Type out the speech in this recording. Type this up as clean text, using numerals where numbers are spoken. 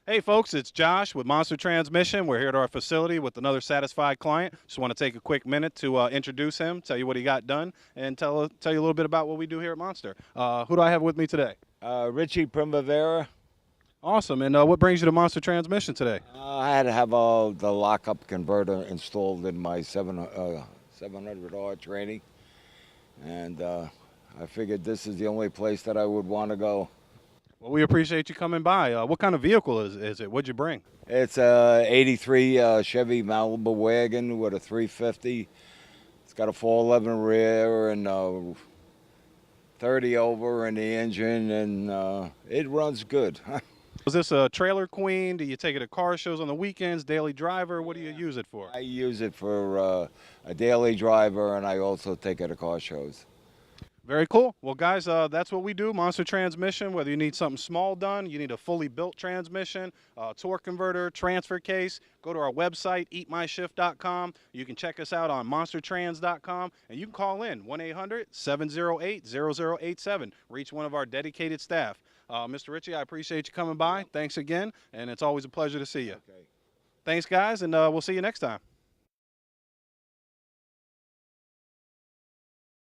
Hey folks, it's Josh with Monster Transmission. We're here at our facility with another satisfied client. Just want to take a quick minute to introduce him, tell you what he got done, and tell you a little bit about what we do here at Monster. Who do I have with me today? Richie Primavera. Awesome. And what brings you to Monster Transmission today? I had to have the lockup converter installed in my 700R training, and I figured this is the only place that I would want to go. Well, we appreciate you coming by. What kind of vehicle is it? What'd you bring? It's a '83 Chevy Malibu Wagon with a 350. It's got a 411 rear and 30 over in the engine, and it runs good. Is this a trailer queen? Do you take it to car shows on the weekends, daily driver? What do you use it for? I use it for a daily driver, and I also take it to car shows. Very cool. Well, guys, that's what we do, Monster Transmission. Whether you need something small done, you need a fully built transmission, torque converter, transfer case, go to our website, eatmyshift.com. You can check us out on monstertrans.com, and you can call in 1-800-708-0087. Reach one of our dedicated staff. Mr. Richie, I appreciate you coming by. Thanks again, and it's always a pleasure to see you. Okay. Thanks, guys, and we'll see you next time.